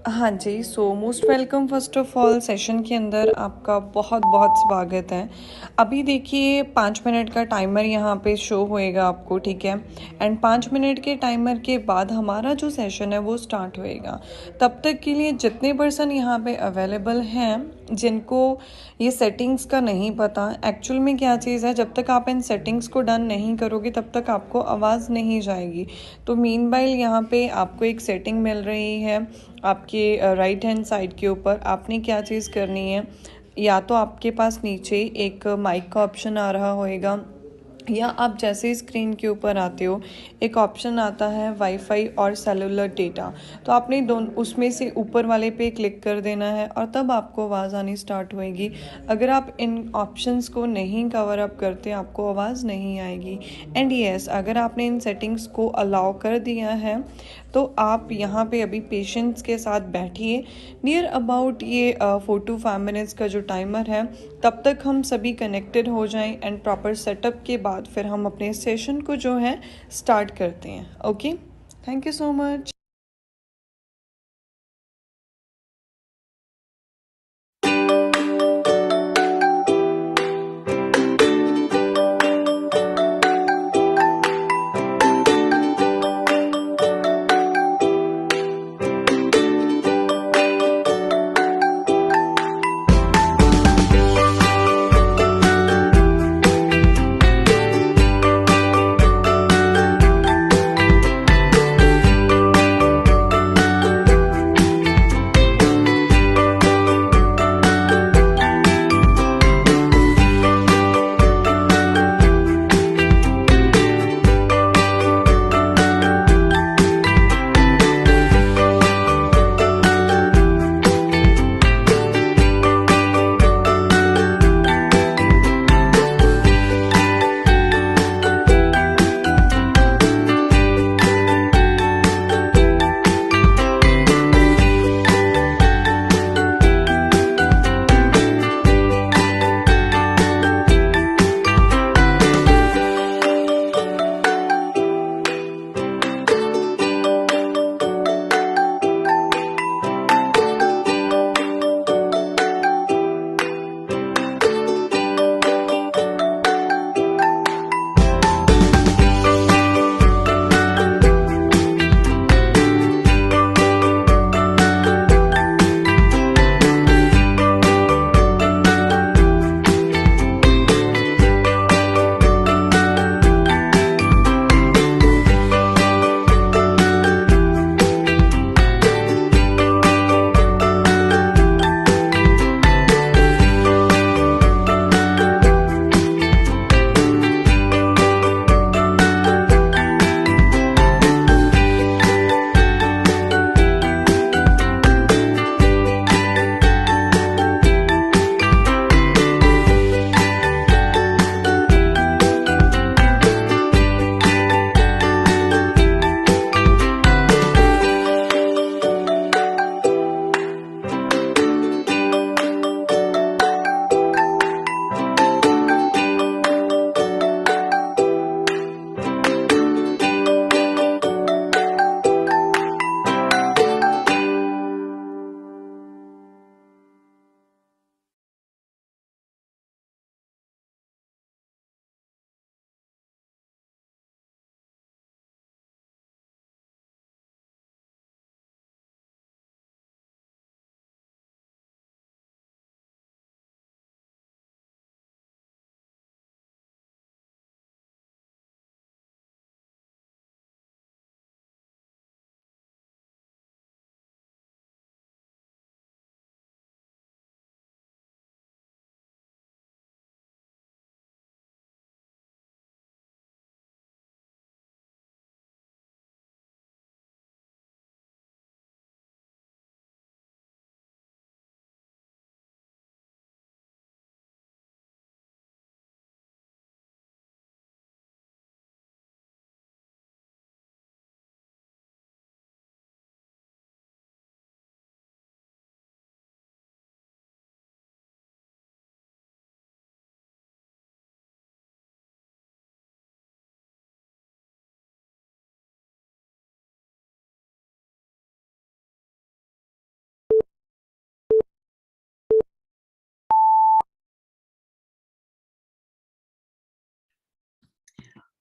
हाँ जी, so most welcome first of all session के अंदर आपका बहुत बहुत स्वागत है। अभी देखिए 5 मिनट का टाइमर यहाँ पे शो होएगा आपको, ठीक है। एंड 5 मिनट के टाइमर के बाद हमारा जो सेशन है वो स्टार्ट होएगा। तब तक के लिए जितने पर्सन यहाँ पे अवेलेबल हैं, जिनको ये सेटिंग्स का नहीं पता एक्चुअल में क्या चीज़ है, जब तक आप इन सेटिंग्स को डन नहीं करोगे तब तक आपको आवाज़ नहीं जाएगी। तो मीनवाइल यहाँ पे आपको एक सेटिंग मिल रही है आपके राइट हैंड साइड के ऊपर। आपने क्या चीज़ करनी है, या तो आपके पास नीचे एक माइक का ऑप्शन आ रहा होएगा, या आप जैसे ही स्क्रीन के ऊपर आते हो एक ऑप्शन आता है वाईफाई और सेलुलर डेटा। तो आपने दोनों उसमें से ऊपर वाले पे क्लिक कर देना है और तब आपको आवाज़ आनी स्टार्ट होएगी। अगर आप इन ऑप्शंस को नहीं कवर अप करते आपको आवाज़ नहीं आएगी। एंड यस, अगर आपने इन सेटिंग्स को अलाउ कर दिया है तो आप यहाँ पे अभी पेशेंस के साथ बैठिए। नियर अबाउट ये 4 to 5 मिनट्स का जो टाइमर है, तब तक हम सभी कनेक्टेड हो जाएं एंड प्रॉपर सेटअप के बाद फिर हम अपने सेशन को जो है स्टार्ट करते हैं। Okay, thank you so much.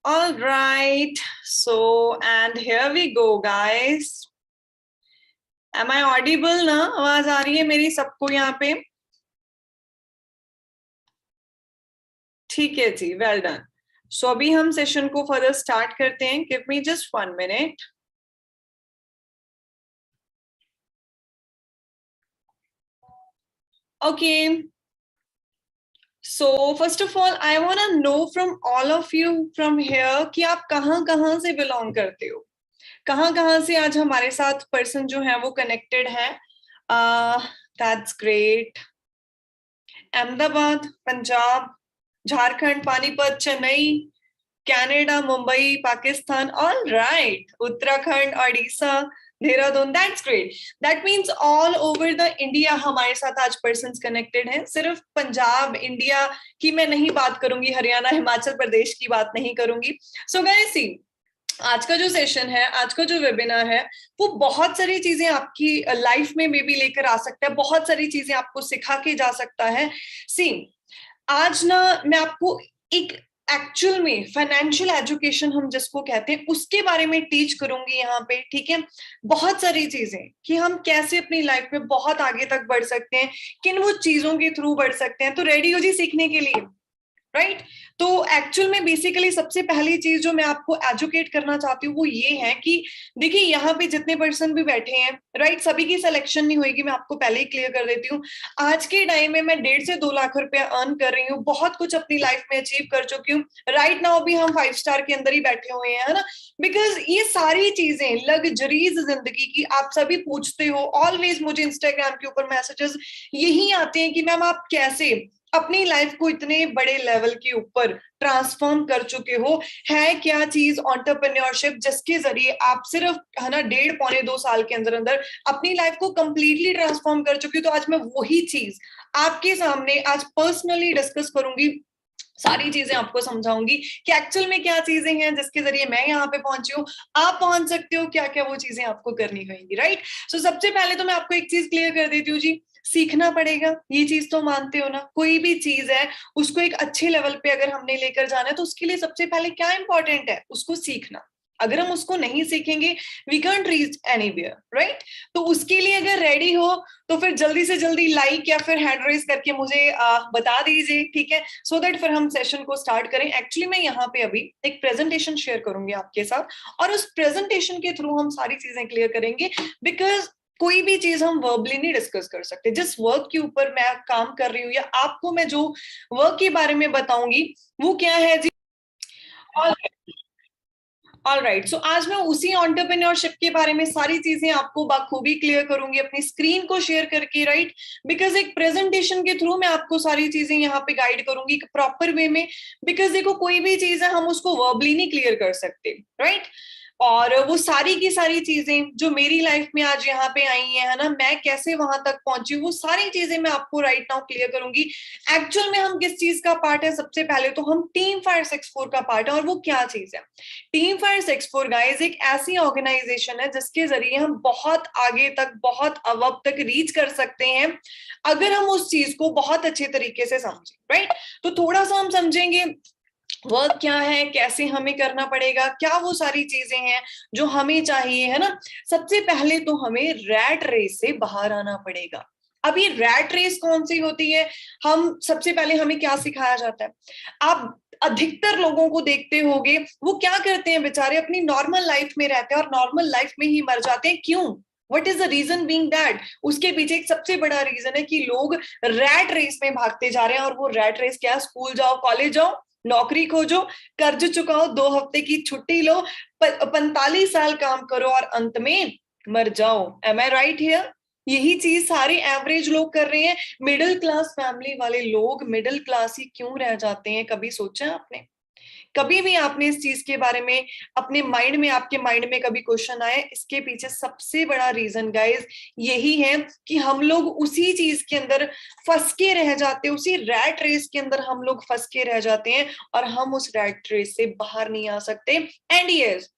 All right, so and here we go, guys. Am I audible ना? आवाज आ रही है मेरी सबको यहाँ पे? ठीक है जी, वेल डन. सो अभी हम सेशन को फर्दर स्टार्ट करते हैं. Give me just 1 minute. Okay. So first of all, I want to know from all of you from here कि आप कहाँ से belong करते हो, कहाँ से आज हमारे साथ पर्सन जो है वो कनेक्टेड है. That's great. Ahmedabad, Punjab, Jharkhand, Panipat, Chennai, Canada, Mumbai, Pakistan. All right. Uttarakhand, Odisha, Dehradun. That's great. That means all over the India हमारे साथ आज पर्सन्स कनेक्टेड हैं. सिर्फ पंजाब इंडिया की मैं नहीं बात करूंगी, हरियाणा, हिमाचल प्रदेश की बात नहीं करूंगी. सो गाइस सी, आज का जो सेशन है, आज का जो वेबिनार है, वो बहुत सारी चीजें आपकी लाइफ में मे बी लेकर आ सकता है, बहुत सारी चीजें आपको सिखा के जा सकता है. सी, आज ना मैं आपको एक एक्चुअल में फाइनेंशियल एजुकेशन हम जिसको कहते हैं उसके बारे में टीच करूंगी यहाँ पे. ठीक है, बहुत सारी चीजें कि हम कैसे अपनी लाइफ में बहुत आगे तक बढ़ सकते हैं, किन वो चीजों के थ्रू बढ़ सकते हैं. तो रेडी हो जी सीखने के लिए? राइट. तो एक्चुअल में बेसिकली सबसे पहली चीज जो मैं आपको एजुकेट करना चाहती हूँ वो ये है कि देखिए यहाँ पे जितने पर्सन भी बैठे हैं, राइट, सभी की सिलेक्शन नहीं होगी. मैं आपको पहले ही क्लियर कर देती हूँ. आज के टाइम में मैं 1.5 से 2 लाख रुपए अर्न कर रही हूँ, बहुत कुछ अपनी लाइफ में अचीव कर चुकी हूँ. राइट नाउ भी हम 5 स्टार के अंदर ही बैठे हुए हैं, है ना. बिकॉज ये सारी चीजें लग्जरीज जिंदगी की आप सभी पूछते हो ऑलवेज. मुझे इंस्टाग्राम के ऊपर मैसेजेस यही आते हैं कि मैम आप कैसे अपनी लाइफ को इतने बड़े लेवल के ऊपर ट्रांसफॉर्म कर चुके हो. है क्या चीज एंटरप्रेन्योरशिप जिसके जरिए आप सिर्फ है ना 1.5-2 साल के अंदर अंदर अपनी लाइफ को कंप्लीटली ट्रांसफॉर्म कर चुकी हो. तो आज मैं वही चीज आपके सामने आज पर्सनली डिस्कस करूंगी, सारी चीजें आपको समझाऊंगी कि एक्चुअल में क्या चीजें हैं जिसके जरिए मैं यहाँ पे पहुंची हूँ, आप पहुंच सकते हो, क्या क्या वो चीजें आपको करनी होंगी. राइट. सो सबसे पहले तो मैं आपको एक चीज क्लियर कर देती हूँ जी, सीखना पड़ेगा. ये चीज तो मानते हो ना, कोई भी चीज है उसको एक अच्छे लेवल पे अगर हमने लेकर जाना है तो उसके लिए सबसे पहले क्या इंपॉर्टेंट है, उसको सीखना. अगर हम उसको नहीं सीखेंगे we can't reach anywhere. Right. तो उसके लिए अगर रेडी हो तो फिर जल्दी से जल्दी लाइक या फिर हैंड रेज करके मुझे बता दीजिए. ठीक है, सो दैट फिर हम सेशन को स्टार्ट करें. एक्चुअली मैं यहाँ पे अभी एक प्रेजेंटेशन शेयर करूंगी आपके साथ और उस प्रेजेंटेशन के थ्रू हम सारी चीजें क्लियर करेंगे. बिकॉज कोई भी चीज हम वर्बली नहीं डिस्कस कर सकते. जिस वर्क के ऊपर मैं काम कर रही हूँ या आपको मैं जो वर्क के बारे में बताऊंगी वो क्या है जी. All right. सो आज मैं उसी एंटरप्रेन्योरशिप के बारे में सारी चीजें आपको बखूबी क्लियर करूंगी अपनी स्क्रीन को शेयर करके. राइट. बिकॉज एक प्रेजेंटेशन के थ्रू मैं आपको सारी चीजें यहाँ पे गाइड करूंगी एक प्रॉपर वे में. बिकॉज देखो कोई भी चीज है हम उसको वर्बली नहीं क्लियर कर सकते. राइट. और वो सारी की सारी चीजें जो मेरी लाइफ में आज यहाँ पे आई है ना, मैं कैसे वहां तक पहुंची, वो सारी चीजें मैं आपको राइट नाउ क्लियर करूंगी. एक्चुअल में हम किस चीज का पार्ट है, सबसे पहले तो हम टीम फायर 64 का पार्ट है. और वो क्या चीज है? टीम फायर 64 गाइस एक ऐसी ऑर्गेनाइजेशन है जिसके जरिए हम बहुत आगे तक, बहुत अब तक रीच कर सकते हैं अगर हम उस चीज को बहुत अच्छे तरीके से समझें. राइट. तो थोड़ा सा हम समझेंगे वर्क क्या है, कैसे हमें करना पड़ेगा, क्या वो सारी चीजें हैं जो हमें चाहिए, है ना. सबसे पहले तो हमें रैट रेस से बाहर आना पड़ेगा. अब ये रैट रेस कौन सी होती है, हम सबसे पहले हमें क्या सिखाया जाता है, आप अधिकतर लोगों को देखते होंगे वो क्या करते हैं बेचारे, अपनी नॉर्मल लाइफ में रहते हैं और नॉर्मल लाइफ में ही मर जाते हैं. क्यों? What is the reason being that? उसके पीछे एक सबसे बड़ा रीजन है कि लोग रैट रेस में भागते जा रहे हैं. और वो रैट रेस क्या? स्कूल जाओ, कॉलेज जाओ, नौकरी खोजो, कर्ज चुकाओ, 2 हफ्ते की छुट्टी लो, 45 साल काम करो और अंत में मर जाओ. Am I right here? यही चीज सारे एवरेज लोग कर रहे हैं. मिडिल क्लास फैमिली वाले लोग मिडिल क्लास ही क्यों रह जाते हैं? कभी सोचा आपने? कभी भी आपने इस चीज के बारे में अपने माइंड में, आपके माइंड में कभी क्वेश्चन आए? इसके पीछे सबसे बड़ा रीजन गाइस यही है कि हम लोग उसी चीज के अंदर फंस के रह जाते हैं, उसी रैट रेस के अंदर हम लोग फंस के रह जाते हैं और हम उस रैट रेस से बाहर नहीं आ सकते. एंड यस,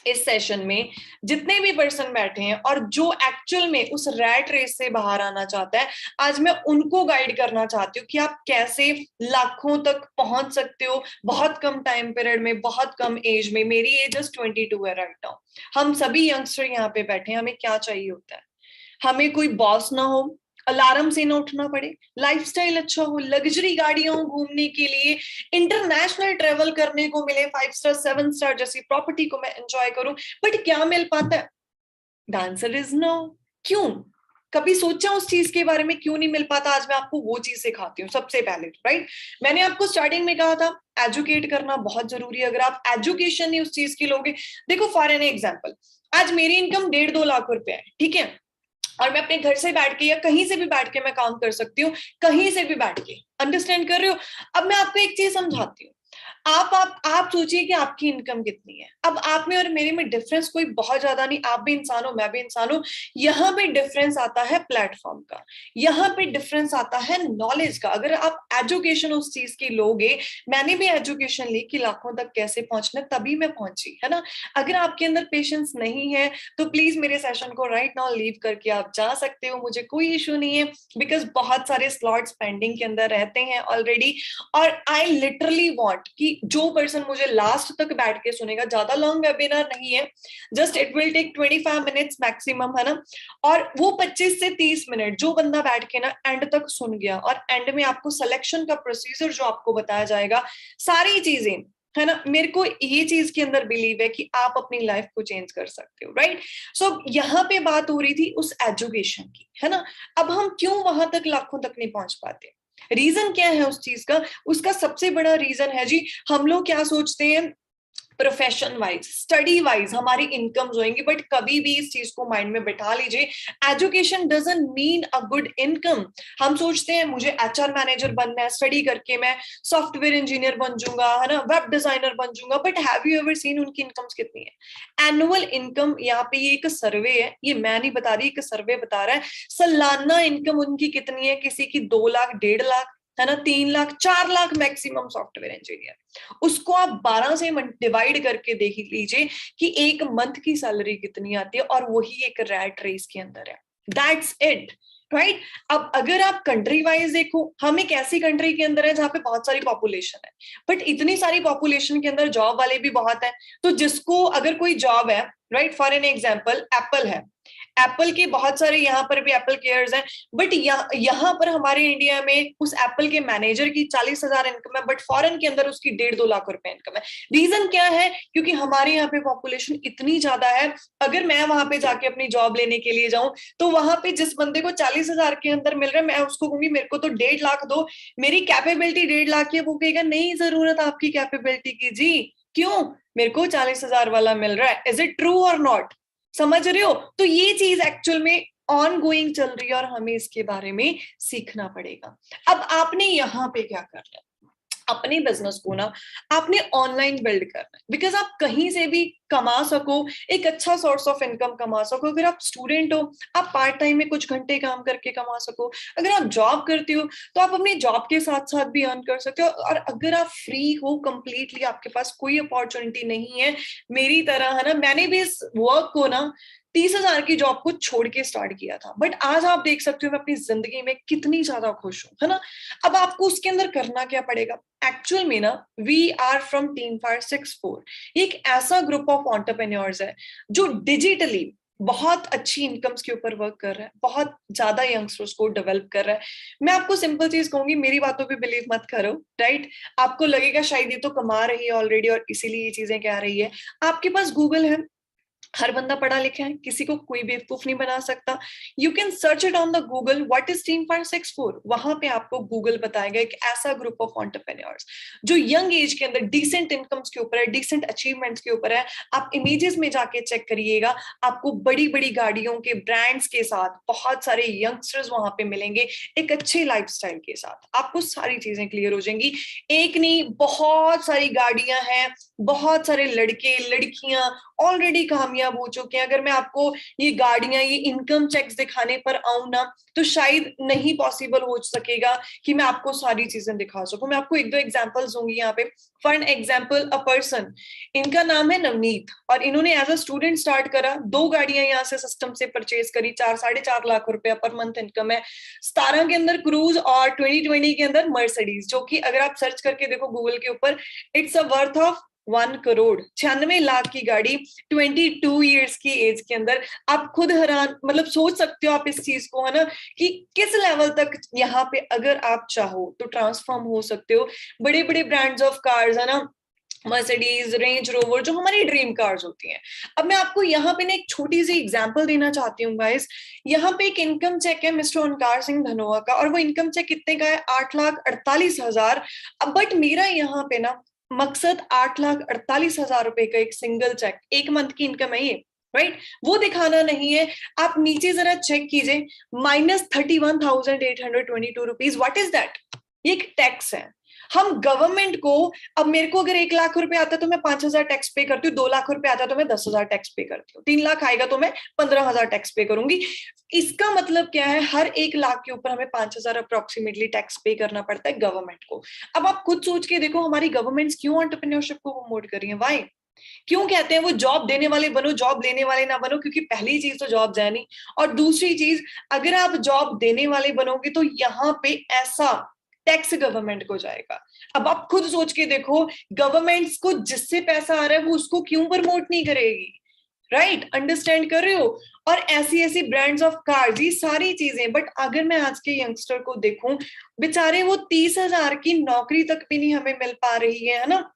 इस सेशन में जितने भी पर्सन बैठे हैं और जो एक्चुअल में उस रैट रेस से बाहर आना चाहता है, आज मैं उनको गाइड करना चाहती हूँ कि आप कैसे लाखों तक पहुंच सकते हो बहुत कम टाइम पीरियड में, बहुत कम एज में। मेरी एज जस्ट 22 है राइट नाउ। हम सभी यंगस्टर यहाँ पे बैठे हैं, हमें क्या चाहिए होता है? हमें कोई बॉस ना हो, अलार्म से ना उठना पड़े, लाइफस्टाइल अच्छा हो, लग्जरी गाड़ियां हो घूमने के लिए, इंटरनेशनल ट्रेवल करने को मिले, 5 स्टार 7 स्टार जैसी प्रॉपर्टी को मैं एंजॉय करूं। बट क्या मिल पाता है? The answer is no. क्यों? कभी सोचा उस चीज के बारे में क्यों नहीं मिल पाता? आज मैं आपको वो चीज सिखाती हूँ सबसे पहले, राइट? मैंने आपको स्टार्टिंग में कहा था एजुकेट करना बहुत जरूरी है। अगर आप एजुकेशन नहीं उस चीज की लोगे, देखो फॉर एन एग्जाम्पल, आज मेरी इनकम 1.5-2 लाख रुपए है, ठीक है, और मैं अपने घर से बैठ के या कहीं से भी बैठ के मैं काम कर सकती हूँ, कहीं से भी बैठ के। अंडरस्टैंड कर रहे हो? अब मैं आपको एक चीज समझाती हूँ। आप सोचिए कि आपकी इनकम कितनी है। अब आप में और मेरे में डिफरेंस कोई बहुत ज्यादा नहीं, आप भी इंसान हो, मैं भी इंसान हूं। यहाँ पे डिफरेंस आता है प्लेटफॉर्म का, यहाँ पे डिफरेंस आता है नॉलेज का। अगर आप एजुकेशन उस चीज की लोगे, मैंने भी एजुकेशन ली कि लाखों तक कैसे पहुंचना, तभी मैं पहुंची, है ना। अगर आपके अंदर पेशेंस नहीं है तो प्लीज मेरे सेशन को राइट नाउ लीव करके आप जा सकते हो, मुझे कोई इशू नहीं है, बिकॉज बहुत सारे स्लॉट्स पेंडिंग के अंदर रहते हैं ऑलरेडी। और आई लिटरली वॉन्ट कि जो पर्सन मुझे लास्ट तक बैठ के सुनेगा, ज्यादा लॉन्ग वेबिनार नहीं है, just it will take 25 minutes maximum, है ना। और वो 25 से 30 मिनट जो बंदा बैठ के ना एंड तक सुन गया, और एंड में आपको सिलेक्शन का प्रोसीजर जो आपको बताया जाएगा, सारी चीजें, है ना, मेरे को ये चीज के अंदर बिलीव है कि आप अपनी लाइफ को चेंज कर सकते हो, राइट। सो यहाँ पे बात हो रही थी उस एजुकेशन की, है ना। अब हम क्यों वहां तक लाखों तक नहीं पहुंच पाते? रीजन क्या है उस चीज का? उसका सबसे बड़ा रीजन है जी, हम लोग क्या सोचते हैं, प्रोफेशन वाइज, स्टडी वाइज हमारी इनकम होंगी, बट कभी भी इस चीज को माइंड में बैठा लीजिए, education doesn't mean a good income. हम सोचते हैं मुझे एचआर मैनेजर बनना है, स्टडी करके मैं सॉफ्टवेयर इंजीनियर बन जाऊंगा, है ना, वेब डिजाइनर बन जाऊंगा, but have you ever seen उनकी इनकम्स कितनी है? एनुअल इनकम, यहाँ पे ये एक सर्वे है, ये मैं नहीं बता रही, एक सर्वे बता रहा है सालाना इनकम उनकी कितनी है। किसी की 2 लाख, 1.5 लाख, है ना, 3 lakh, 4 lakh maximum software engineer. उसको आप 12 से डिवाइड करके देख लीजिए कि एक मंथ की सैलरी कितनी आती है, और वही एक रैट रेस के अंदर है। That's it, right. अब अगर आप कंट्री वाइज देखो, हम एक ऐसी कंट्री के अंदर है जहां पे बहुत सारी पॉपुलेशन है, बट इतनी सारी पॉपुलेशन के अंदर जॉब वाले भी बहुत है। तो जिसको अगर कोई जॉब है, right, for an example Apple है, एप्पल के बहुत सारे यहाँ पर भी एप्पल केयर्स हैं, बट यहाँ पर हमारे इंडिया में उस एप्पल के मैनेजर की 40,000 इनकम है, बट फॉरेन के अंदर उसकी 1.5-2 लाख रुपए इनकम है। रीजन क्या है? क्योंकि हमारे यहाँ पे पॉपुलेशन इतनी ज्यादा है। अगर मैं वहां पे जाके अपनी जॉब लेने के लिए जाऊं, तो वहां पे जिस बंदे को 40,000 के अंदर मिल रहा है, मैं उसको कहूंगी मेरे को तो 1.5 लाख दो, मेरी कैपेबिलिटी 1.5 लाख की है। वो कहेगा नहीं जरूरत आपकी कैपेबिलिटी की जी, क्यों? मेरे को 40,000 वाला मिल रहा है। इज इट ट्रू और नॉट? समझ रहे हो? तो ये चीज एक्चुअल में ऑन गोइंग चल रही है, और हमें इसके बारे में सीखना पड़ेगा। अब आपने यहाँ पे क्या करना है, अपने बिजनेस को ना आपने ऑनलाइन बिल्ड करना है, बिकॉज आप कहीं से भी कमा सको, एक अच्छा सोर्स ऑफ इनकम कमा सको। अगर आप स्टूडेंट हो, आप पार्ट टाइम में कुछ घंटे काम करके कमा सको। अगर आप जॉब करते हो, तो आप अपनी जॉब के साथ साथ भी अर्न कर सकते हो। और अगर आप फ्री हो कंप्लीटली, आपके पास कोई अपॉर्चुनिटी नहीं है मेरी तरह, है ना, मैंने भी इस वर्क को ना 30,000 की जॉब को छोड़ के स्टार्ट किया था, बट आज आप देख सकते हो मैं अपनी जिंदगी में कितनी ज्यादा खुश हूं, है ना। अब आपको उसके अंदर करना क्या पड़ेगा? एक्चुअल में ना वी आर फ्रॉम टीम 564, एक ऐसा ग्रुप ऑफ एंटरप्रेन्योर्स है जो डिजिटली बहुत अच्छी इनकम्स के ऊपर वर्क कर रहा है, बहुत ज्यादा यंगस्टर्स को डेवलप कर रहा है। मैं आपको सिंपल चीज कहूंगी, मेरी बातों पे बिलीव मत करो, राइट। आपको लगेगा शायद ये तो कमा रही है ऑलरेडी और इसीलिए ये चीजें कह रही है। आपके पास गूगल है, हर बंदा पढ़ा लिखा है, किसी को कोई बेवकूफ नहीं बना सकता। You can search it on the Google, what is team 564। वहां पे आपको गूगल बताएगा एक ऐसा ग्रुप ऑफ एंटरप्रेन्योर्स जो यंग एज के अंदर डिसेंट इनकम्स के ऊपर है, डिसेंट अचीवमेंट्स के ऊपर है। आप इमेजेस में जाके चेक करिएगा, आपको बड़ी बड़ी गाड़ियों के ब्रांड्स के साथ बहुत सारे यंगस्टर्स वहां पे मिलेंगे, एक अच्छे लाइफस्टाइल के साथ। आपको सारी चीजें क्लियर हो जाएंगी। एक नहीं, बहुत सारी गाड़ियां हैं, बहुत सारे लड़के लड़कियां ऑलरेडी कामयाब कामयाब हो चुके हैं, अगर मैं आपको ये गाड़ियां, ये इनकम चेक्स दिखाने पर आऊं ना, तो शायद नहीं पॉसिबल हो सकेगा कि मैं आपको सारी चीजें दिखा सकूं। मैं आपको एक दो एग्जांपल्स दूंगी यहाँ पे। For an example, a person, इनका नाम है नवनीत, और इन्होंने एज अ स्टूडेंट स्टार्ट करा, 2 गाड़ियां यहाँ से सिस्टम से परचेज करी, 4-4.5 लाख रुपया पर मंथ इनकम है। 17 के अंदर क्रूज और 2020 के अंदर मर्सिडीज, जो कि अगर आप सर्च करके देखो गूगल के ऊपर, it's a worth of 1 crore, 96 lakh की गाड़ी 22 ईयर्स की एज के अंदर। आप खुद हैरान, मतलब सोच सकते हो आप इस चीज को, है ना, कि किस लेवल तक यहाँ पे अगर आप चाहो तो ट्रांसफॉर्म हो सकते हो। बड़े बड़े ब्रांड्स ऑफ कार्स, है ना, मर्सिडीज, रेंज रोवर, जो हमारी ड्रीम कार्स होती हैं। अब मैं आपको यहाँ पे ना एक छोटी सी एग्जांपल देना चाहती हूँ गाइस। यहाँ पे एक इनकम चेक है मिस्टर ओंकार सिंह धनोआ का, और वो इनकम चेक कितने का है? 8,48,000। अब बट मेरा यहाँ पे ना मकसद 8,48,000 रुपए का एक सिंगल चेक, एक मंथ की इनकम है ये, राइट, वो दिखाना नहीं है। आप नीचे जरा चेक कीजिए, -31,822 रुपीज, व्हाट इज दैट? ये एक टैक्स है। हम गवर्नमेंट को, अब मेरे को अगर 1 लाख रुपए आता है तो मैं 5,000 टैक्स पे करती हूँ, 2 लाख रुपए आता है तो मैं 10,000 टैक्स पे करती हूँ, 3 लाख आएगा तो मैं 15,000 टैक्स पे करूंगी। इसका मतलब क्या है? हर 1 लाख के ऊपर हमें 5,000 अप्रोक्सीमेटली टैक्स पे करना पड़ता है गवर्नमेंट को। अब आप खुद सोच के देखो, हमारी गवर्नमेंट्स क्यों एंटरप्रेन्योरशिप को प्रमोट कर रही है? वाई? क्यों कहते हैं वो जॉब देने वाले बनो, जॉब लेने वाले ना बनो? क्योंकि पहली चीज तो जॉब है नहीं, और दूसरी चीज, अगर आप जॉब देने वाले बनोगे तो यहाँ पे ऐसा टैक्स गवर्नमेंट को जाएगा। अब आप खुद सोच के देखो, गवर्नमेंट्स को जिससे पैसा आ रहा है वो उसको क्यों प्रमोट नहीं करेगी? राइट, अंडरस्टैंड कर रहे हो? और ऐसी ऐसी ब्रांड्स ऑफ कार्स, ये सारी चीजें। बट अगर मैं आज के यंगस्टर को देखूं, बेचारे वो 30,000 की नौकरी तक भी नहीं हमें मिल पा रही है ना,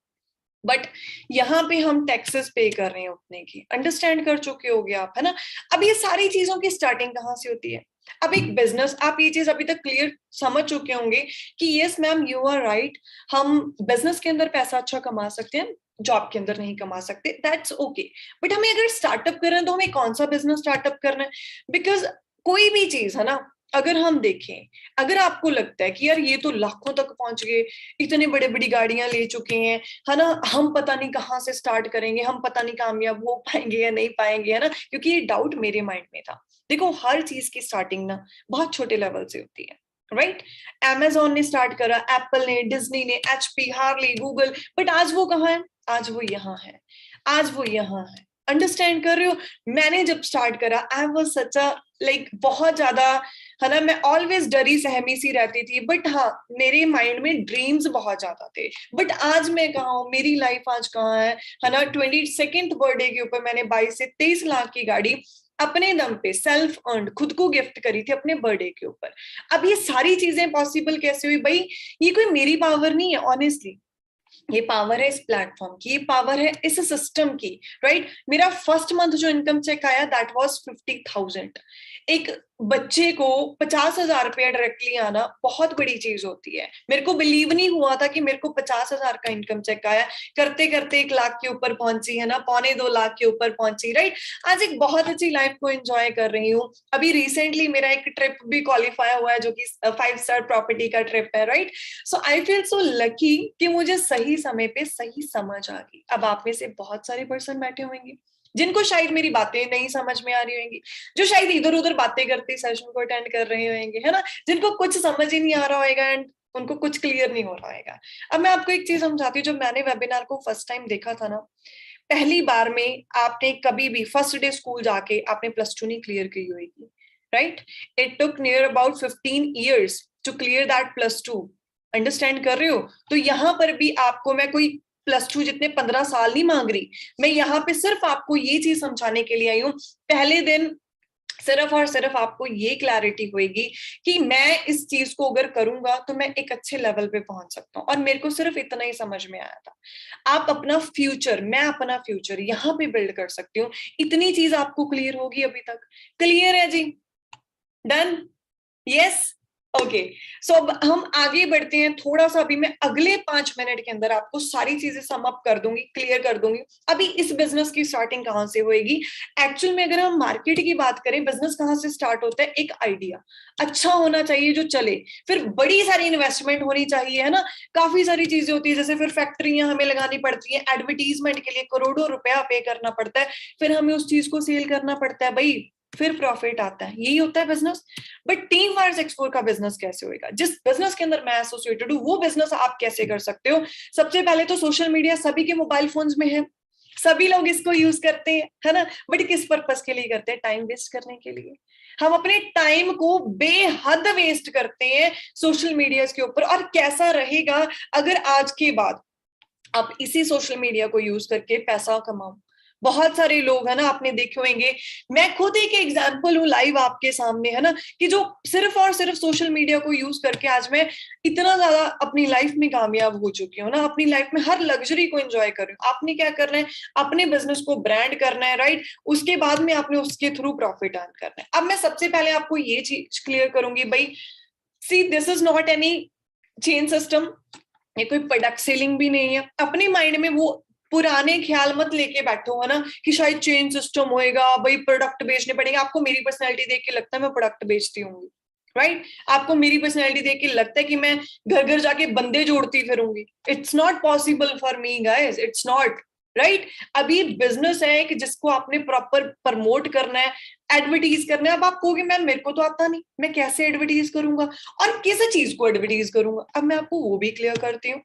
बट यहाँ पे हम टैक्सेस पे कर रहे हैं उतने की। अंडरस्टैंड कर चुके होगे आप, है ना? अब ये सारी चीजों की स्टार्टिंग कहाँ से होती है? अब एक बिजनेस, आप ये चीज अभी तक क्लियर समझ चुके होंगे कि yes ma'am, you are right, हम बिजनेस के अंदर पैसा अच्छा कमा सकते हैं, जॉब के अंदर नहीं कमा सकते, दैट्स ओके। बट हमें अगर स्टार्टअप करना है तो हमें कौन सा बिजनेस स्टार्टअप करना है? बिकॉज कोई भी चीज, है ना, अगर हम देखें, अगर आपको लगता है कि यार ये तो लाखों तक पहुंच गए, इतने बड़ी बड़ी गाड़ियां ले चुके हैं, है ना, हम पता नहीं कहाँ से स्टार्ट करेंगे, हम पता नहीं कामयाब हो पाएंगे या नहीं पाएंगे, है ना, क्योंकि ये डाउट मेरे माइंड में था। देखो, हर चीज की स्टार्टिंग ना बहुत छोटे लेवल से होती है, राइट? Amazon ने स्टार्ट करा, एप्पल ने, डिज्नी ने, HP, हार्ली, गूगल, बट आज वो कहाँ है? आज वो यहाँ है, आज वो यहाँ है। अंडरस्टैंड कर रहे हो? मैंने जब स्टार्ट करा, I was such a, like, बहुत ज्यादा, है ना, मैं ऑलवेज डरी सहमी सी रहती थी, बट हाँ, मेरे माइंड में ड्रीम्स बहुत ज्यादा थे। बट आज मैं कहाँ हूँ, मेरी लाइफ आज कहाँ है ना? 22nd बर्थडे के ऊपर मैंने 22 से 23 लाख की गाड़ी अपने दम पे सेल्फ अर्न खुद को गिफ्ट करी थी अपने बर्थडे के ऊपर। अब ये सारी चीजें पॉसिबल कैसे हुई भाई? ये कोई मेरी पावर नहीं है, ऑनेस्टली। ये पावर है इस प्लेटफॉर्म की, ये पावर है इस सिस्टम की, राइट? मेरा फर्स्ट मंथ जो इनकम चेक आया, दैट वाज 50,000। एक बच्चे को 50,000 रुपया डायरेक्टली आना बहुत बड़ी चीज होती है। मेरे को बिलीव नहीं हुआ था कि मेरे को 50,000 का इनकम चेक आया, करते करते 1 लाख के ऊपर पहुंची, है ना, 2.25 लाख के ऊपर पहुंची, राइट? आज एक बहुत अच्छी लाइफ को एंजॉय कर रही हूँ। अभी रिसेंटली मेरा एक ट्रिप भी क्वालिफाई हुआ है, जो कि 5 स्टार प्रॉपर्टी का ट्रिप है, right? So I feel so lucky कि मुझे सही समय पे सही समझ आ गई। अब आप में से बहुत सारे पर्सन बैठे होंगे जिनको शायद मेरी बातें नहीं समझ में आ रही होंगी, जो शायद इधर उधर बातें करते सेशन को अटेंड कर रहे होंगे, है ना, जिनको कुछ समझ ही नहीं आ रहा होगा एंड उनको कुछ क्लियर नहीं हो रहा होगा। अब मैं आपको एक चीज समझाती हूँ। जब मैंने वेबिनार को फर्स्ट टाइम देखा था ना, पहली बार में आपने कभी भी फर्स्ट डे स्कूल जाके आपने +2 नहीं क्लियर की होगी, right? It took near about 15 years to clear that +2। Understand कर रहे हो? तो यहाँ पर भी आपको मैं कोई +2 जितने 15 साल नहीं मांग रही, मैं यहाँ पे सिर्फ आपको ये चीज समझाने के लिए आई हूँ। पहले दिन सिर्फ और सिर्फ आपको ये क्लैरिटी होगी कि मैं इस चीज को अगर करूंगा तो मैं एक अच्छे लेवल पे पहुंच सकता हूँ, और मेरे को सिर्फ इतना ही समझ में आया था। आप अपना फ्यूचर, मैं अपना फ्यूचर यहाँ पे बिल्ड कर सकती हूँ। इतनी चीज आपको क्लियर होगी अभी तक? क्लियर है जी? डन? यस? ओके, सो अब हम आगे बढ़ते हैं थोड़ा सा। अभी मैं अगले 5 मिनट के अंदर आपको सारी चीजें सम अप कर दूंगी, क्लियर कर दूंगी। अभी इस बिजनेस की स्टार्टिंग कहाँ से होएगी? एक्चुअल में अगर हम मार्केट की बात करें, बिजनेस कहाँ से स्टार्ट होता है? एक आइडिया अच्छा होना चाहिए जो चले, फिर बड़ी सारी इन्वेस्टमेंट होनी चाहिए, है ना। काफी सारी चीजें होती है, जैसे फिर फैक्ट्रियां हमें लगानी पड़ती है, एडवर्टीजमेंट के लिए करोड़ों रुपया पे करना पड़ता है, फिर हमें उस चीज को सेल करना पड़ता है भाई, फिर प्रॉफिट आता है। यही होता है business. But team wars explore का बिजनेस कैसे होगा? जिस बिजनेस के अंदर मैं एसोसिएटेड हूँ वो बिजनेस आप कैसे कर सकते हो? सबसे पहले तो सोशल मीडिया सभी के मोबाइल फोन्स में है, सभी लोग इसको यूज करते हैं, है ना। बट किस पर्पस के लिए करते हैं? टाइम वेस्ट करने के लिए। हम अपने टाइम को बेहद वेस्ट करते हैं सोशल मीडिया के ऊपर। और कैसा रहेगा अगर आज के बाद आप इसी सोशल मीडिया को यूज करके पैसा कमाओ? बहुत सारे लोग है ना, आपने देखे होंगे, मैं खुद एक एग्जांपल हूँ लाइव आपके सामने, है ना, कि जो सिर्फ और सिर्फ सोशल मीडिया को यूज करके आज मैं इतना ज्यादा अपनी लाइफ में कामयाब हो चुकी हूँ ना, अपनी लाइफ में हर लग्जरी को एंजॉय कर रही हूँ। आपने क्या करना है? अपने बिजनेस को ब्रांड करना है, राइट। उसके बाद में आपने उसके थ्रू प्रॉफिट अर्न करना है। अब मैं सबसे पहले आपको ये चीज क्लियर करूंगी भाई, see this is not any chain system, ये कोई प्रोडक्ट सेलिंग भी नहीं है। अपने माइंड में वो पुराने ख्याल मत लेके बैठो, है ना, कि शायद चेन सिस्टम होएगा भाई, प्रोडक्ट बेचने पड़ेंगे। आपको मेरी पर्सनैलिटी देख के लगता है मैं प्रोडक्ट बेचती हूँ, राइट। आपको मेरी पर्सनैलिटी देख के लगता है कि मैं घर घर जाके बंदे जोड़ती फिरूंगी। It's not possible for me guys, it's not, right. अभी बिजनेस है कि जिसको आपने प्रॉपर प्रमोट करना है, एडवर्टीज करना है। अब आप कहोगे मैम मेरे को तो आता नहीं, मैं कैसे एडवर्टीज करूंगा और किस चीज को एडवर्टीज करूंगा? अब मैं आपको वो भी क्लियर करती हूँ।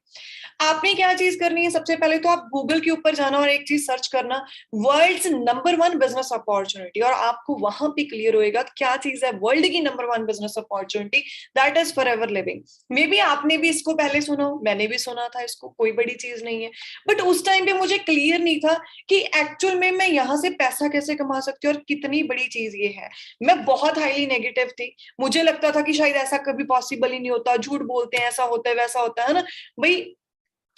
आपने क्या चीज करनी है? सबसे पहले तो आप गूगल के ऊपर जाना और एक चीज सर्च करना, वर्ल्ड्स नंबर 1 बिजनेस अपॉर्चुनिटी, और आपको वहां पे क्लियर होएगा क्या चीज है वर्ल्ड की number 1 business opportunity, that is forever living. May be आपने भी इसको पहले सुना हो, मैंने भी सुना था इसको, कोई बड़ी चीज नहीं है। बट उस टाइम पे मुझे क्लियर नहीं था कि एक्चुअल में मैं यहाँ से पैसा कैसे कमा सकती हूँ और कितनी बड़ी चीज ये है। मैं बहुत हाईली नेगेटिव थी, मुझे लगता था कि शायद ऐसा कभी पॉसिबल ही नहीं होता, झूठ बोलते हैं, ऐसा होता है वैसा होता है ना भाई।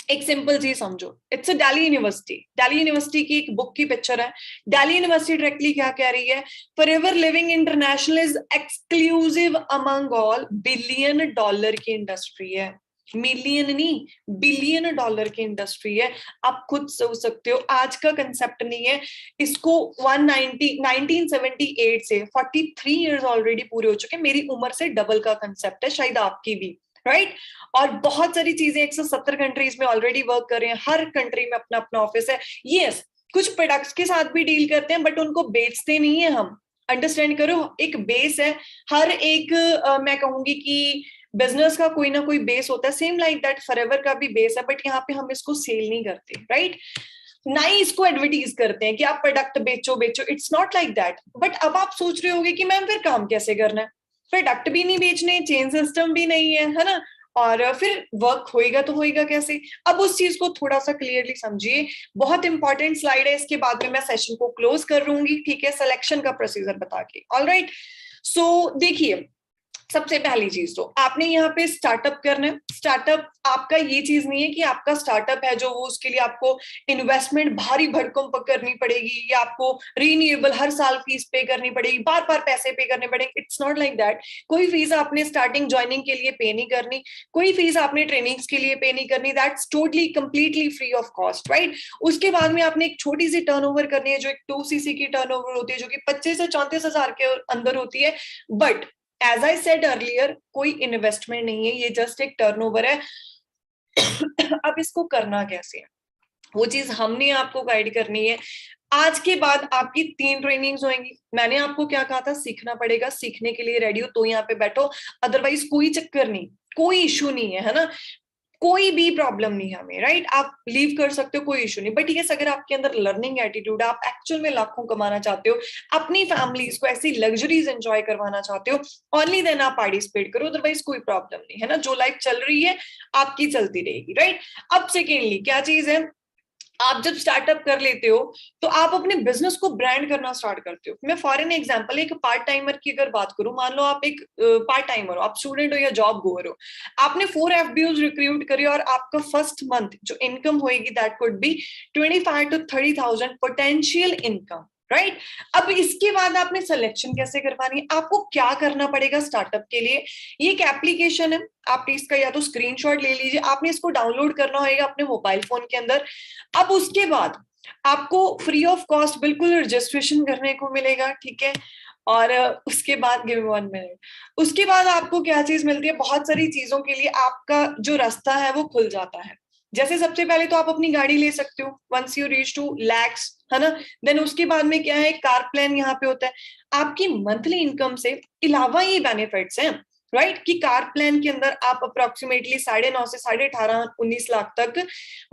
एक सिंपल चीज समझो, it's a Delhi university. Delhi university की एक बुक की पिक्चर है। दिल्ली यूनिवर्सिटी डायरेक्टली क्या कह रही है? Forever living international is exclusive among all $1 billion की इंडस्ट्री है। मिलियन नहीं, $1 बिलियन की इंडस्ट्री है। आप खुद सोच सकते हो, आज का कंसेप्ट नहीं है। इसको 1978 से 43 इयर्स ऑलरेडी पूरे हो चुके हैं। मेरी उम्र से डबल का कंसेप्ट है, शायद आपकी भी, राइट। और बहुत सारी चीजें 170 कंट्रीज में ऑलरेडी वर्क कर रहे हैं, हर कंट्री में अपना अपना ऑफिस है। यस, कुछ प्रोडक्ट्स के साथ भी डील करते हैं बट उनको बेचते नहीं है हम। अंडरस्टैंड करो, एक बेस है। हर एक मैं कहूंगी कि बिजनेस का कोई ना कोई बेस होता है, सेम लाइक दैट फॉरएवर का भी बेस है, बट यहाँ पे हम इसको सेल नहीं करते, राइट। ना ही इसको एडवर्टीज करते हैं कि आप प्रोडक्ट बेचो बेचो, it's not like that. But अब आप सोच रहे होगे कि मैम फिर काम कैसे करना है? प्रोडक्ट भी नहीं बेचने, चेन सिस्टम भी नहीं है ना, और फिर वर्क होएगा तो होएगा कैसे? अब उस चीज को थोड़ा सा क्लियरली समझिए, बहुत इंपॉर्टेंट स्लाइड है। इसके बाद में मैं सेशन को क्लोज कर लूंगी, ठीक है, सिलेक्शन का प्रोसीजर बता के। ऑलराइट, सो देखिए, सबसे पहली चीज तो आपने यहाँ पे स्टार्टअप करना है। स्टार्टअप आपका ये चीज नहीं है कि आपका स्टार्टअप है जो वो उसके लिए आपको इन्वेस्टमेंट भारी भरकम करनी पड़ेगी, या आपको रीन्यूएबल हर साल फीस पे करनी पड़ेगी, बार बार पैसे पे करने पड़ेंगे। It's not like that. कोई फीस आपने स्टार्टिंग ज्वाइनिंग के लिए पे नहीं करनी, कोई फीस आपने ट्रेनिंग्स के लिए पे नहीं करनी, that's totally completely free of cost, right. उसके बाद में आपने एक छोटी सी टर्नओवर करनी है, जो एक 2cc की टर्नओवर होती है, जो कि 25 से 34 हजार के अंदर होती है। But as I said earlier, कोई इन्वेस्टमेंट नहीं है, ये जस्ट एक टर्नओवर है। अब इसको करना कैसे है, वो चीज हमने आपको गाइड करनी है। आज के बाद आपकी 3 ट्रेनिंग्स होंगी। मैंने आपको क्या कहा था? सीखना पड़ेगा, सीखने के लिए रेडी हो तो यहाँ पे बैठो, अदरवाइज कोई चक्कर नहीं, कोई इशू नहीं है ना, कोई भी प्रॉब्लम नहीं है हमें, राइट। आप लीव कर सकते हो, कोई इशू नहीं। बट यस, अगर आपके अंदर लर्निंग एटीट्यूड, आप एक्चुअल में लाखों कमाना चाहते हो, अपनी फैमिलीज को ऐसी लग्जरीज एंजॉय करवाना चाहते हो, ओनली देन आप पार्टिसिपेट करो, अदरवाइज कोई प्रॉब्लम नहीं है ना। जो लाइफ चल रही है आपकी चलती रहेगी, राइट। अब सेकेंडली क्या चीज है, आप जब स्टार्टअप कर लेते हो तो आप अपने बिजनेस को ब्रांड करना स्टार्ट करते हो। मैं फॉर एन एग्जांपल एक पार्ट टाइमर की अगर बात करूं, मान लो आप एक पार्ट टाइमर हो, आप स्टूडेंट हो या जॉब गोअर हो, आपने 4 FBOs रिक्रूट करी और आपका फर्स्ट मंथ जो इनकम होगी that could be 25 to 30,000 potential income, right. अब इसके बाद आपने सिलेक्शन कैसे करवानी है, आपको क्या करना पड़ेगा स्टार्टअप के लिए। ये एक एप्लीकेशन है, आप इसका या तो स्क्रीनशॉट ले लीजिए, आपने इसको डाउनलोड करना होगा अपने मोबाइल फोन के अंदर। अब उसके बाद आपको फ्री ऑफ कॉस्ट बिल्कुल रजिस्ट्रेशन करने को मिलेगा, ठीक है। और उसके बाद गिव मी 1 मिनट, उसके बाद आपको क्या चीज मिलती है, बहुत सारी चीजों के लिए आपका जो रास्ता है वो खुल जाता है। जैसे सबसे पहले तो आप अपनी गाड़ी ले सकते हो once you reach to lakhs, है ना। देन उसके बाद में क्या है, कार प्लान यहाँ पे होता है। आपकी मंथली इनकम से अलावा ये बेनिफिट्स हैं, राइट, कि कार प्लान के अंदर आप अप्रोक्सीमेटली 9.5 से 18.5 19 लाख तक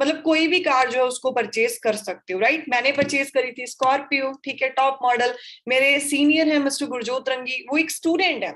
मतलब कोई भी कार जो है उसको परचेज कर सकते हो, राइट। मैंने परचेज करी थी स्कॉर्पियो, ठीक है, टॉप मॉडल। मेरे सीनियर है मिस्टर गुरजोत रंगी, वो एक स्टूडेंट है,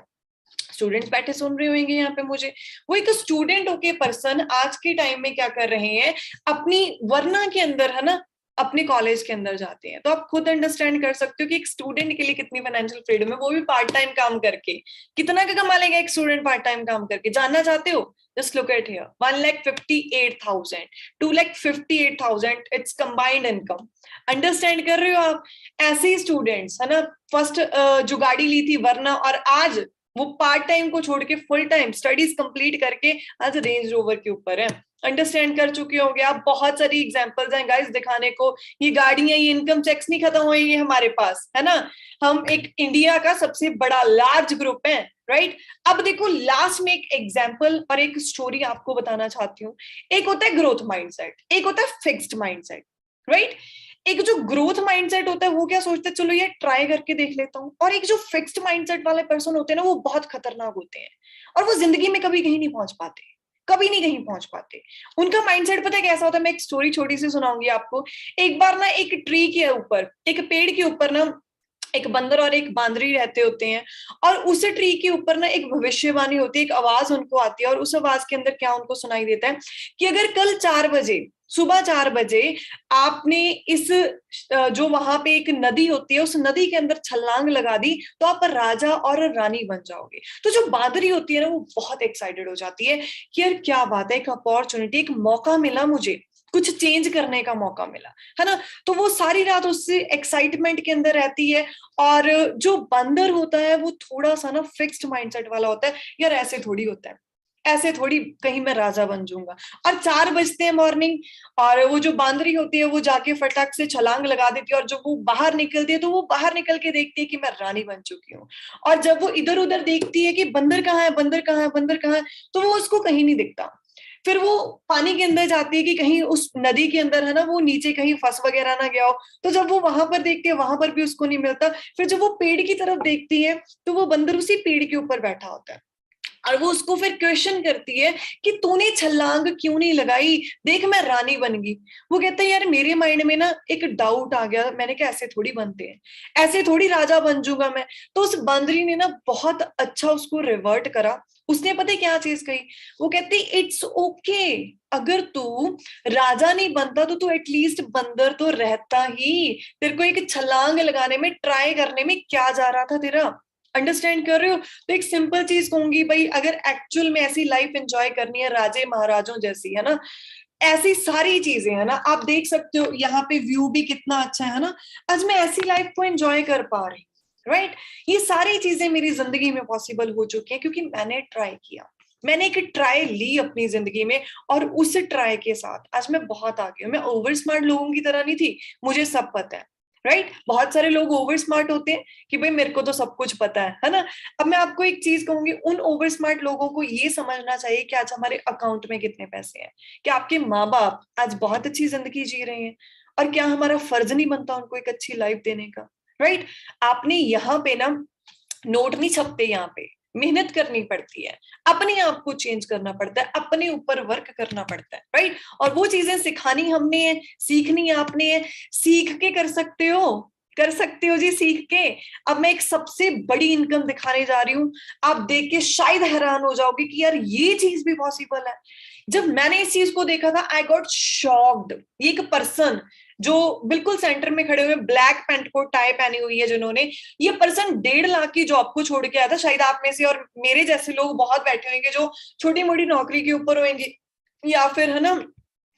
स्टूडेंट्स बैठे सुन रहे होंगे यहाँ पे मुझे, वो एक स्टूडेंट होके पर्सन आज के टाइम में क्या कर रहे हैं, अपनी वरना के अंदर, है ना, अपने कॉलेज के अंदर जाते हैं। तो आप खुद अंडरस्टैंड कर सकते हो कि एक स्टूडेंट के लिए कितनी फाइनेंशियल फ्रीडम है, वो भी पार्ट टाइम काम करके। कितना का कमा लेगा एक स्टूडेंट पार्ट टाइम काम करके, जानना चाहते हो? Just look at here, 1,58,000, 2,58,000, it's combined income. Understand कर रहे हो आप? ऐसे ही स्टूडेंट्स, है ना, फर्स्ट जो गाड़ी ली थी वरना, और आज वो पार्ट टाइम को छोड़ के फुल टाइम स्टडीज कंप्लीट करके आज रेंज रोवर के ऊपर है। अंडरस्टैंड कर चुके होंगे आप। बहुत सारी एग्जांपल्स हैं गाइस दिखाने को। ये गाड़ियां, ये इनकम चेक्स नहीं खत्म होंगे हमारे पास, है ना। हम एक इंडिया का सबसे बड़ा लार्ज ग्रुप है, राइट। अब देखो लास्ट में एक एग्जांपल और एक स्टोरी आपको बताना चाहती हूँ। एक होता है ग्रोथ माइंडसेट, एक होता है फिक्स्ड माइंडसेट, राइट। एक जो ग्रोथ माइंडसेट होता है वो क्या सोचते हैं, चलो ये ट्राई करके देख लेता हूँ। और एक जो फिक्स्ड माइंडसेट वाले पर्सन होते हैं ना, वो बहुत खतरनाक होते हैं और वो जिंदगी में कभी कहीं नहीं पहुंच पाते, कभी नहीं कहीं पहुंच पाते। उनका माइंडसेट पता है कैसा होता है, मैं एक स्टोरी छोटी सी सुनाऊंगी आपको। एक बार ना एक ट्री के ऊपर, एक पेड़ के ऊपर ना एक बंदर और एक बांदरी रहते होते हैं। और उस ट्री के ऊपर ना एक भविष्यवाणी होती है, एक आवाज उनको आती है। और उस आवाज के अंदर क्या उनको सुनाई देता है कि अगर कल 4 बजे, सुबह 4 बजे आपने इस जो वहां पे एक नदी होती है, उस नदी के अंदर छलांग लगा दी तो आप राजा और रानी बन जाओगे। तो जो बांदरी होती है ना, वो बहुत एक्साइटेड हो जाती है कि यार क्या बात है, एक अपॉर्चुनिटी, एक मौका मिला मुझे, कुछ चेंज करने का मौका मिला, है ना। तो वो सारी रात उससे एक्साइटमेंट के अंदर रहती है। और जो बंदर होता है वो थोड़ा सा ना फिक्स्ड माइंडसेट वाला होता है, यार ऐसे थोड़ी होता है, ऐसे थोड़ी कहीं मैं राजा बन जाऊंगा। और 4 बजते हैं मॉर्निंग, और वो जो बांदरी होती है वो जाके फटाक से छलांग लगा देती है। और जब वो बाहर निकलती है तो वो बाहर निकल के देखती है कि मैं रानी बन चुकी हूँ। और जब वो इधर उधर देखती है कि बंदर कहाँ है, बंदर कहाँ है, बंदर कहाँ है, तो वो उसको कहीं नहीं दिखता। फिर वो पानी के अंदर जाती है कि कहीं उस नदी के अंदर, है ना, वो नीचे कहीं फंस वगैरह ना गया हो। तो जब वो वहां पर देखती है वहां पर भी उसको नहीं मिलता। फिर जब वो पेड़ की तरफ देखती है तो वो बंदर उसी पेड़ के ऊपर बैठा होता है। और वो उसको फिर क्वेश्चन करती है कि तूने छलांग क्यों नहीं लगाई, देख मैं रानी बन गई। वो कहता है यार मेरे माइंड में ना एक डाउट आ गया, मैंने कहा ऐसे थोड़ी बनते हैं, ऐसे थोड़ी राजा बन जाऊंगा मैं। तो उस बंदरी ने ना बहुत अच्छा उसको रिवर्ट करा। उसने पता है क्या चीज कही, वो कहती इट्स ओके, अगर तू राजा नहीं बनता तो तू एटलीस्ट बंदर तो रहता ही। तेरे को एक छलांग लगाने में, ट्राई करने में क्या जा रहा था तेरा? अंडरस्टैंड कर रहे हो? तो एक सिंपल चीज कहूंगी भाई, अगर एक्चुअल में ऐसी लाइफ एंजॉय करनी है राजे महाराजों जैसी, है ना, ऐसी सारी चीजें, है ना, आप देख सकते हो यहाँ पे व्यू भी कितना अच्छा है ना, आज मैं ऐसी लाइफ को एंजॉय कर पा रही हूँ, राइट। ये सारी चीजें मेरी जिंदगी में पॉसिबल हो चुकी हैं क्योंकि मैंने ट्राई किया, मैंने एक ट्राई ली अपनी जिंदगी में। और उस ट्राई के साथ आज मैं बहुत आगे हूँ। मैं ओवर स्मार्ट लोगों की तरह नहीं थी, मुझे सब पता है, राइट। बहुत सारे लोग ओवर स्मार्ट होते हैं कि भाई मेरे को तो सब कुछ पता है ना। अब मैं आपको एक चीज कहूंगी, उन ओवर स्मार्ट लोगों को ये समझना चाहिए कि आज हमारे अकाउंट में कितने पैसे हैं, कि आपके माँ बाप आज बहुत अच्छी जिंदगी जी रहे हैं, और क्या हमारा फर्ज नहीं बनता उनको एक अच्छी लाइफ देने का, राइट। आपने यहाँ पे ना नोट नहीं छपते, यहाँ पे मेहनत करनी पड़ती है, अपने आप को चेंज करना पड़ता है, अपने ऊपर वर्क करना पड़ता है, राइट। और वो चीजें सिखानी हमने है, सीखनी आपने है। सीख के कर सकते हो, कर सकते हो जी सीख के। अब मैं एक सबसे बड़ी इनकम दिखाने जा रही हूँ, आप देख के शायद हैरान हो जाओगे कि यार ये चीज भी पॉसिबल है। जब मैंने इस चीज को देखा था आई गॉट शॉक्ड। ये एक पर्सन जो बिल्कुल सेंटर में खड़े हुए, ब्लैक पैंट को टाई पहनी हुई है जिन्होंने, ये पर्सन 1.5 लाख की जॉब को छोड़ के आया था। शायद आप में से और मेरे जैसे लोग बहुत बैठे होंगे जो छोटी मोटी नौकरी के ऊपर होंगे, या फिर, है ना,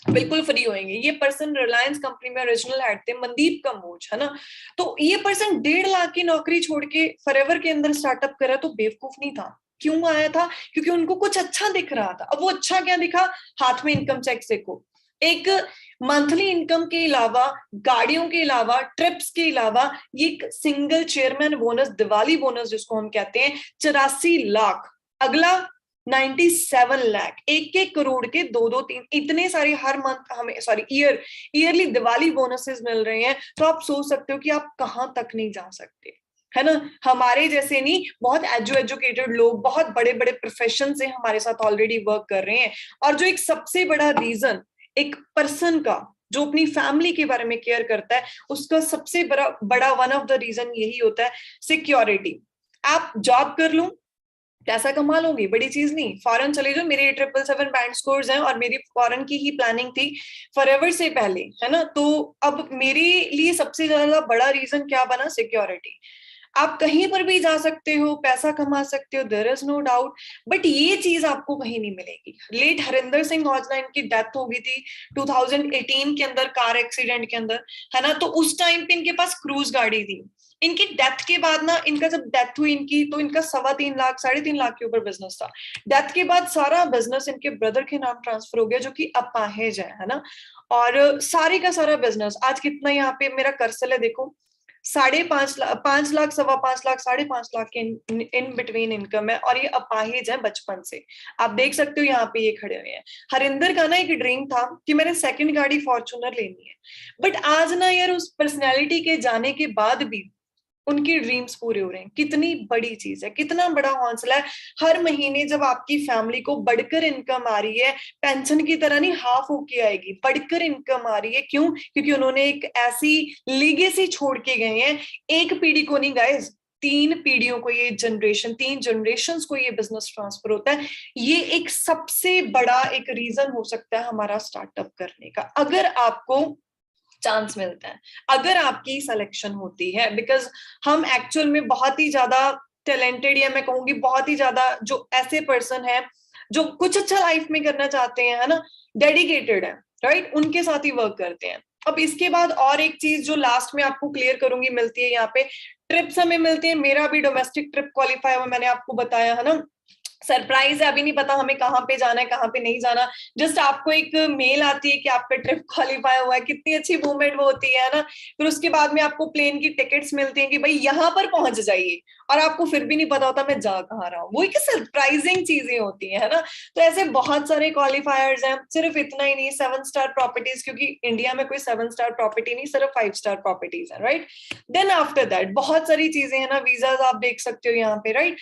बिल्कुल फ्री होंगे। ये पर्सन रिलायंस कंपनी में ओरिजिनल हेड थे, मनदीप कम्बोज, है ना। तो ये पर्सन 1.5 लाख की नौकरी छोड़ के फॉरएवर के अंदर स्टार्टअप करा, तो बेवकूफ नहीं था। क्यों आया था? क्योंकि उनको कुछ अच्छा दिख रहा था। अब वो अच्छा क्या दिखा? हाथ में इनकम चेक देखो, एक मंथली इनकम के अलावा, गाड़ियों के अलावा, ट्रिप्स के अलावा, ये एक single chairman bonus, Diwali bonus जिसको हम कहते हैं, 84 लाख। अगला 97 लाख, 1 1 करोड़ के 2 2 3, इतने सारे हर मंथ हमें, सॉरी ईयरली दिवाली बोनसेस मिल रहे हैं। तो आप सोच सकते हो कि आप कहां तक नहीं जा सकते, है ना। हमारे जैसे नहीं, बहुत एजुकेटेड लोग, बहुत बड़े बड़े प्रोफेशन से हमारे साथ ऑलरेडी वर्क कर रहे हैं। और जो एक सबसे बड़ा रीजन एक पर्सन का, जो अपनी फैमिली के बारे में केयर करता है, उसका सबसे बड़ा बड़ा वन ऑफ द रीजन यही होता है, सिक्योरिटी। आप जॉब कर लो, पैसा कमा लोगे, बड़ी चीज नहीं। फॉरेन चले जाओ, मेरे 777 बैंड स्कोर्स हैं और मेरी फॉरेन की ही प्लानिंग थी फॉरएवर से पहले, है ना। तो अब मेरे लिए सबसे ज्यादा बड़ा रीजन क्या बना? सिक्योरिटी। आप कहीं पर भी जा सकते हो, पैसा कमा सकते हो, there is no doubt, but ये चीज आपको कहीं नहीं मिलेगी। लेट हरिंदर सिंह औजला, इनकी डेथ हो गई थी 2018 के अंदर, कार एक्सीडेंट के अंदर, है ना। तो उस टाइम पे इनके पास क्रूज गाड़ी थी। इनकी डेथ के बाद ना, इनका जब डेथ हुई इनकी, तो इनका 3.25 लाख 3.5 लाख के ऊपर बिजनेस था। डेथ के बाद सारा बिजनेस इनके ब्रदर के नाम ट्रांसफर हो गया, जो कि अपाहिज है ना। और सारे का सारा बिजनेस आज कितना, यहाँ पे मेरा कर्सर है देखो, 5.5 लाख, 5 लाख, 5.25 लाख, 5.5 लाख के इन बिटवीन इनकम है, और ये अपाहिज है बचपन से। आप देख सकते हो यहाँ पे ये खड़े हुए हैं। हरिंदर का ना एक ड्रीम था कि मैंने सेकंड गाड़ी फॉर्च्यूनर लेनी है, बट आज ना यार, उस पर्सनैलिटी के जाने के बाद भी उनकी ड्रीम्स पूरे हो रहे हैं। कितनी बड़ी चीज है, कितना बड़ा हौसला है। हर महीने जब आपकी फैमिली को बढ़कर इनकम आ रही है, पेंशन की तरह नहीं, हाफ होके आएगी, बढ़कर इनकम आ रही है। क्यों? क्योंकि उन्होंने एक ऐसी लीगेसी छोड़ के गए हैं। एक पीढ़ी को नहीं गाइस, 3 पीढ़ियों को, ये जनरेशन, 3 जनरेशन को ये बिजनेस ट्रांसफर होता है। ये एक सबसे बड़ा एक रीजन हो सकता है हमारा स्टार्टअप करने का, अगर आपको चांस मिलता है, अगर आपकी सिलेक्शन होती है। बिकॉज हम एक्चुअल में बहुत ही ज्यादा टैलेंटेड, या मैं कहूंगी बहुत ही ज्यादा जो ऐसे पर्सन है जो कुछ अच्छा लाइफ में करना चाहते हैं, है ना, डेडिकेटेड है, राइट, उनके साथ ही वर्क करते हैं। अब इसके बाद और एक चीज जो लास्ट में आपको क्लियर करूंगी, मिलती है यहाँ पे, ट्रिप्स हमें मिलते हैं। मेरा भी डोमेस्टिक ट्रिप क्वालिफाई हुआ, मैंने आपको बताया, है ना। सरप्राइज है, अभी नहीं पता हमें कहाँ पे जाना है, कहाँ पे नहीं जाना। जस्ट आपको एक मेल आती है कि आपका ट्रिप क्वालिफाई हुआ है, कितनी अच्छी मूवमेंट वो होती है ना। फिर उसके बाद में आपको प्लेन की टिकट्स मिलती हैं कि भाई यहाँ पर पहुंच जाइए, और आपको फिर भी नहीं पता होता मैं जा कहाँ रहा हूँ। वो एक सरप्राइजिंग चीजें होती है ना। तो ऐसे बहुत सारे क्वालिफायर्स हैं। सिर्फ इतना ही नहीं, 7 स्टार प्रॉपर्टीज, क्योंकि इंडिया में कोई 7 स्टार प्रॉपर्टी नहीं, सिर्फ 5 स्टार प्रॉपर्टीज है, राइट। देन आफ्टर दैट बहुत सारी चीजें हैं ना, वीजाज आप देख सकते हो यहाँ पे, राइट।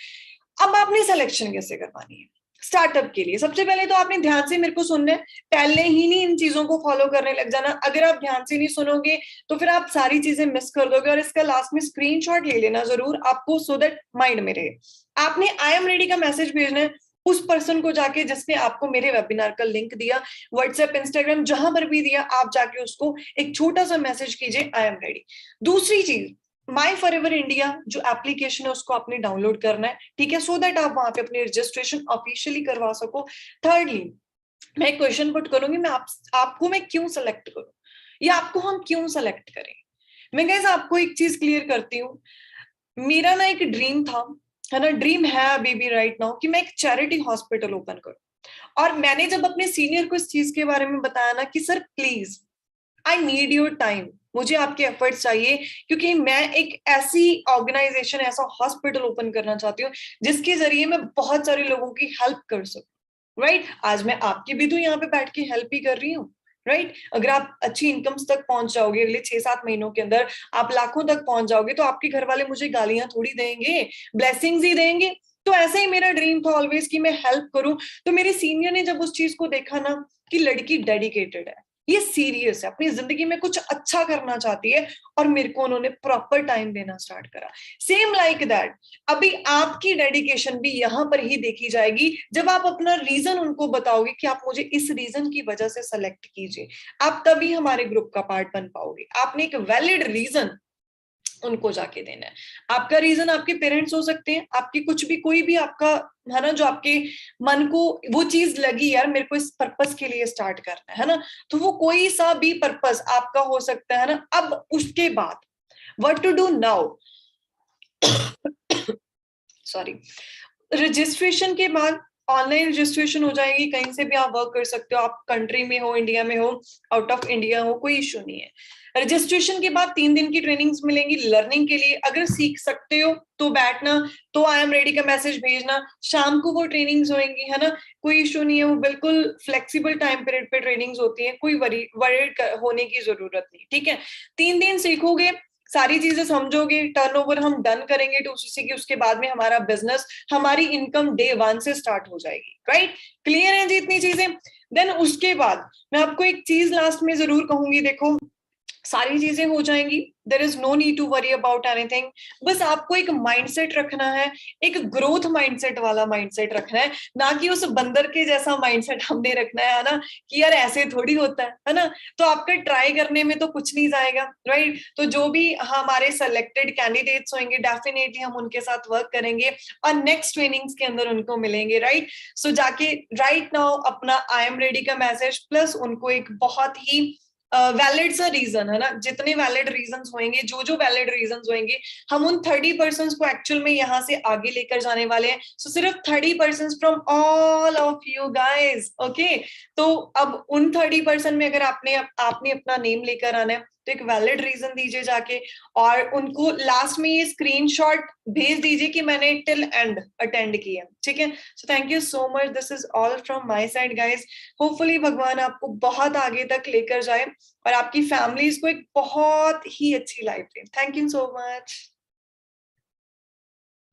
अब आपने सिलेक्शन कैसे करवानी है स्टार्टअप के लिए? सबसे पहले तो आपने ध्यान से मेरे को सुनना है, पहले ही नहीं इन चीजों को फॉलो करने लग जाना। अगर आप ध्यान से नहीं सुनोगे तो फिर आप सारी चीजें मिस कर दोगे। और इसका लास्ट में स्क्रीनशॉट ले लेना जरूर आपको, सो दैट माइंड में रहे। आपने आई एम रेडी का मैसेज भेजना है उस पर्सन को जाके जिसने आपको मेरे वेबिनार का लिंक दिया, व्हाट्सएप, इंस्टाग्राम, जहां पर भी दिया, आप जाके उसको एक छोटा सा मैसेज कीजिए, आई एम रेडी। दूसरी चीज, माई फॉर एवर इंडिया जो एप्लीकेशन है उसको आपने डाउनलोड करना है, ठीक है, सो दैट आप वहां पे अपनी रजिस्ट्रेशन ऑफिशियली करवा सको। थर्डली, मैं क्वेश्चन पुट करूंगी, आपको मैं क्यों सेलेक्ट करूं, या आपको हम क्यों सेलेक्ट करें। मैं गाइस आपको एक चीज क्लियर करती हूँ। मेरा ना एक ड्रीम था, है ना, ड्रीम है अभी भी राइट नाउ, कि मैं एक चैरिटी हॉस्पिटल ओपन करूं। और मैंने जब अपने सीनियर को इस चीज के बारे में बताया ना कि sir please, I need your time, मुझे आपके एफर्ट्स चाहिए, क्योंकि मैं एक ऐसी ऑर्गेनाइजेशन, ऐसा हॉस्पिटल ओपन करना चाहती हूँ जिसके जरिए मैं बहुत सारे लोगों की हेल्प कर सकूं, राइट। आज मैं आपकी भी तो यहाँ पे बैठ के हेल्प ही कर रही हूँ, राइट। अगर आप अच्छी इनकम्स तक पहुंच जाओगे, अगले 6-7 महीनों के अंदर आप लाखों तक पहुंच जाओगे, तो आपके घर वाले मुझे गालियां थोड़ी देंगे, ब्लेसिंग्स ही देंगे। तो ऐसे ही मेरा ड्रीम था ऑलवेज कि मैं हेल्प करूं। तो मेरे सीनियर ने जब उस चीज को देखा ना कि लड़की डेडिकेटेड है, ये सीरियस है, अपनी जिंदगी में कुछ अच्छा करना चाहती है, और मेरे को उन्होंने प्रॉपर टाइम देना स्टार्ट करा। सेम लाइक दैट, अभी आपकी डेडिकेशन भी यहां पर ही देखी जाएगी जब आप अपना रीजन उनको बताओगे कि आप मुझे इस रीजन की वजह से सेलेक्ट कीजिए। आप तभी हमारे ग्रुप का पार्ट बन पाओगे। आपने एक वैलिड रीजन उनको जाके देना है। आपका रीजन आपके पेरेंट्स हो सकते हैं, आपकी कुछ भी कोई भी आपका है ना, जो आपके मन को वो चीज लगी यार मेरे को इस पर्पस के लिए स्टार्ट करना है ना, तो वो कोई सा भी पर्पस आपका हो सकता है ना। अब उसके बाद what to do now, sorry, registration के बाद ऑनलाइन रजिस्ट्रेशन हो जाएगी, कहीं से भी आप वर्क कर सकते हो, आप कंट्री में हो, इंडिया में हो, आउट ऑफ इंडिया हो, कोई इशू नहीं है। रजिस्ट्रेशन के बाद 3 दिन की ट्रेनिंग्स मिलेंगी लर्निंग के लिए, अगर सीख सकते हो तो बैठना, तो आई एम रेडी का मैसेज भेजना, शाम को वो ट्रेनिंग्स होंगी है ना, कोई इशू नहीं है, वो बिल्कुल फ्लेक्सिबल टाइम पीरियड पे ट्रेनिंग्स होती है, कोई वरीड होने की जरूरत नहीं, ठीक है। 3 दिन सीखोगे, सारी चीजें समझोगे, टर्नओवर हम डन करेंगे टू सीसी की, उसके बाद में हमारा बिजनेस, हमारी इनकम डे 1 से स्टार्ट हो जाएगी, राइट। क्लियर है जी इतनी चीजें। देन उसके बाद मैं आपको एक चीज लास्ट में जरूर कहूंगी, देखो सारी चीजें हो जाएंगी, there is no need to worry about anything, बस आपको एक माइंडसेट रखना है, एक ग्रोथ माइंडसेट वाला माइंडसेट रखना है, ना कि उस बंदर के जैसा माइंडसेट हमने रखना है ना, कि यार ऐसे थोड़ी होता है ना। तो आपका ट्राई करने में तो कुछ नहीं जाएगा, राइट। तो जो भी हमारे सेलेक्टेड कैंडिडेट्स होंगे डेफिनेटली हम उनके साथ वर्क करेंगे और नेक्स्ट ट्रेनिंग्स के अंदर उनको मिलेंगे, राइट। सो जाके राइट नाउ अपना आई एम रेडी का मैसेज प्लस उनको एक बहुत ही वैलिड सा रीजन है ना, जितने वैलिड रीजंस होंगे, जो जो वैलिड रीजंस होंगे, हम उन 30% को एक्चुअल में यहाँ से आगे लेकर जाने वाले हैं। सो सिर्फ 30% from all of you guys, okay. तो अब उन 30% में अगर आपने अपना नेम लेकर आना है, तो एक वैलिड रीजन दीजिए जाके, और उनको लास्ट में ये स्क्रीनशॉट भेज दीजिए कि मैंने टिल एंड अटेंड किया, ठीक है। So thank you so much, this is all from my side guys. Hopefully भगवान आपको बहुत आगे तक लेकर जाए और आपकी फैमिलीज को एक बहुत ही अच्छी life they. Thank you so much.